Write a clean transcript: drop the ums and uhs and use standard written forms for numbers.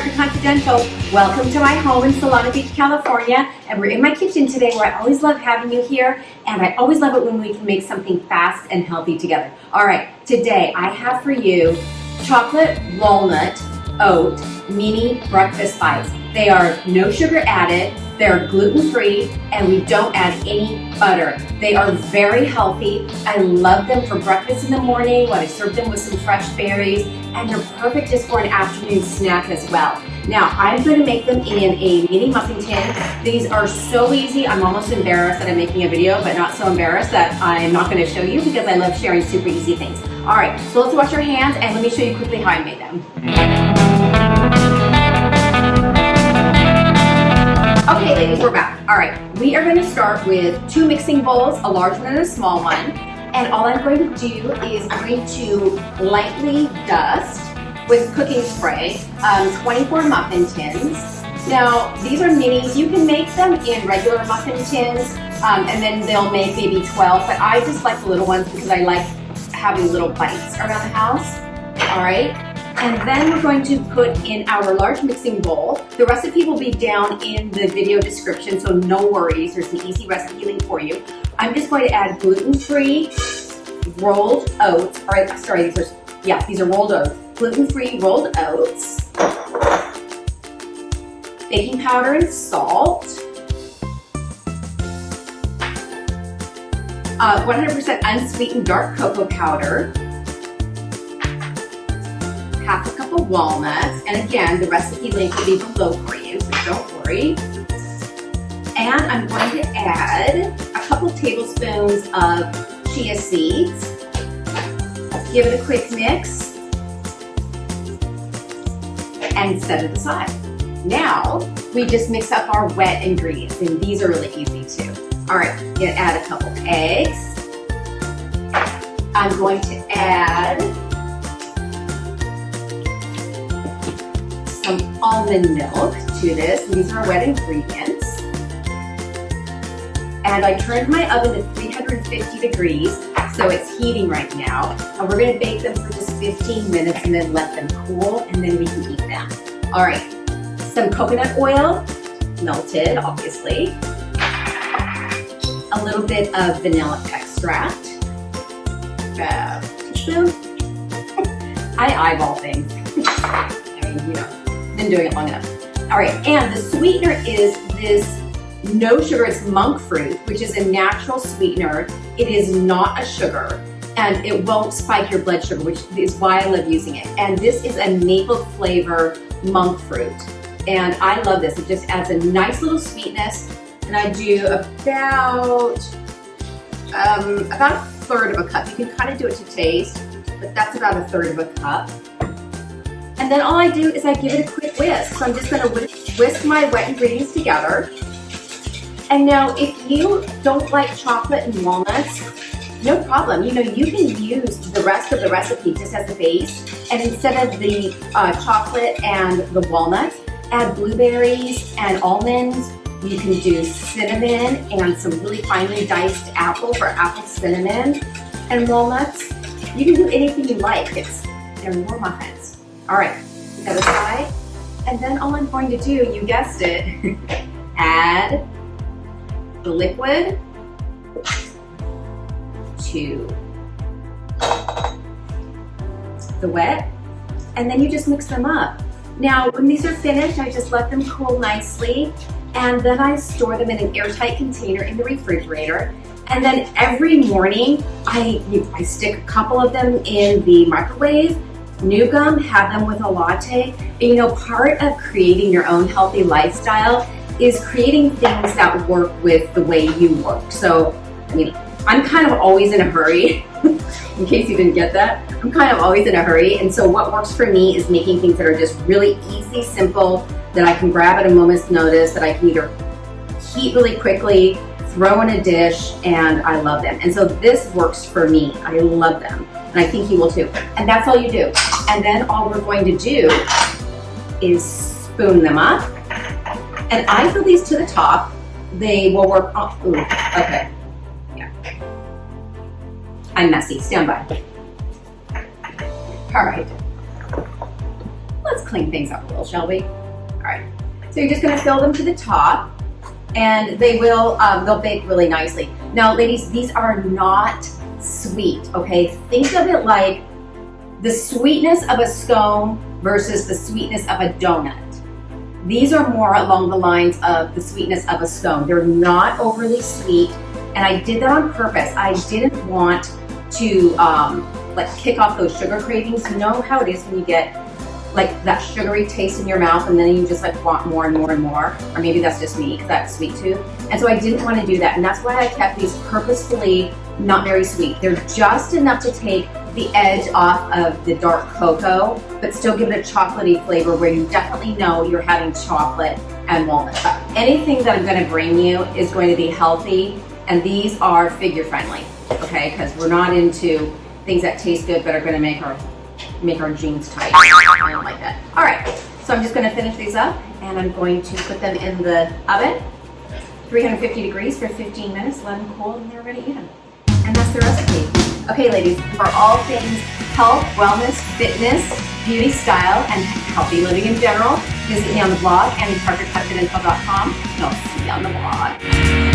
Partner Confidential. Welcome to my home in Solana Beach, California. And we're in my kitchen today where I always love having you here. And I always love it when we can make something fast and healthy together. All right, today I have for you chocolate walnut oat mini breakfast bites. They are no sugar added, they're gluten-free, and we don't add any butter. They are very healthy. I love them for breakfast in the morning when I serve them with some fresh berries, and they're perfect just for an afternoon snack as well. Now, I'm going to make them in a mini muffin tin. These are so easy. I'm almost embarrassed that I'm making a video, but not so embarrassed that I'm not going to show you because I love sharing super easy things. All right, so let's wash our hands and let me show you quickly how I made them. Okay, ladies, we're back. All right, we are going to start with 2 mixing bowls, a large one and a small one. And all I'm going to do is I'm going to lightly dust with cooking spray 24 muffin tins. Now, these are minis. You can make them in regular muffin tins, and then they'll make maybe 12, but I just like the little ones because I like having little bites around the house. All right. And then we're going to put in our large mixing bowl. The recipe will be down in the video description, so no worries. There's an easy recipe link for you. I'm just going to add gluten-free rolled oats. All right, sorry, these are rolled oats. Gluten-free rolled oats, baking powder and salt, 100% unsweetened dark cocoa powder, half a cup of walnuts, and again, the recipe link will be below for you, so don't worry. And I'm going to add a couple tablespoons of chia seeds. Give it a quick mix and set it aside. Now, we just mix up our wet ingredients, and these are really easy too. All right, I'm gonna add a couple eggs. I'm going to add some almond milk to this. These are wet ingredients. And I turned my oven to 350 degrees, so it's heating right now. And we're gonna bake them for just 15 minutes and then let them cool, and then we can eat them. All right, some coconut oil, melted, obviously. A little bit of vanilla extract. Teaspoon. I eyeball things. I mean, you know. Been doing it long enough. All right, and the sweetener is this no sugar, it's monk fruit, which is a natural sweetener. It is not a sugar, and it won't spike your blood sugar, which is why I love using it. And this is a maple flavor monk fruit, and I love this. It just adds a nice little sweetness, and I do about a third of a cup. You can kind of do it to taste, but that's about a third of a cup. And then all I do is I give it a quick whisk. So I'm just gonna whisk my wet ingredients together. And now if you don't like chocolate and walnuts, no problem. You know, you can use the rest of the recipe just as a base. And instead of the chocolate and the walnuts, add blueberries and almonds. You can do cinnamon and some really finely diced apple for apple cinnamon and walnuts. You can do anything you like. They're more muffins. All right, set aside, and then all I'm going to do, you guessed it, add the liquid to the wet, and then you just mix them up. Now, when these are finished, I just let them cool nicely, and then I store them in an airtight container in the refrigerator. And then every morning, I stick a couple of them in the microwave, nuke them, have them with a latte. And you know, part of creating your own healthy lifestyle is creating things that work with the way you work. So, I mean, I'm kind of always in a hurry, in case you didn't get that. I'm kind of always in a hurry, and so what works for me is making things that are just really easy, simple, that I can grab at a moment's notice, that I can either heat really quickly, throw in a dish, and I love them. And so this works for me. I love them, and I think you will too. And that's all you do. And then all we're going to do is spoon them up. And I fill these to the top. They will work off. Ooh, okay. Yeah. I'm messy. Stand by. All right. Let's clean things up a little, shall we? All right, so you're just gonna fill them to the top, and they will, they'll bake really nicely. Now, ladies, these are not sweet, okay? Think of it like the sweetness of a scone versus the sweetness of a donut. These are more along the lines of the sweetness of a scone. They're not overly sweet, and I did that on purpose. I didn't want to like kick off those sugar cravings. You know how it is when you get like that sugary taste in your mouth and then you just like want more and more and more, or maybe that's just me because that's sweet tooth. And so I didn't want to do that, and that's why I kept these purposefully not very sweet. They're just enough to take the edge off of the dark cocoa, but still give it a chocolatey flavor where you definitely know you're having chocolate and walnuts. Anything that I'm going to bring you is going to be healthy, and these are figure friendly, okay? Because we're not into things that taste good but are going to make our jeans tight. I don't like that. All right, so I'm just going to finish these up, and I'm going to put them in the oven, 350 degrees for 15 minutes, let them cool, and then we're going to eat them. And that's the recipe. Okay, ladies, for all things health, wellness, fitness, beauty, style, and healthy living in general, visit me on the blog, AnnieParkerCustomInfo.com, and I'll see you on the blog.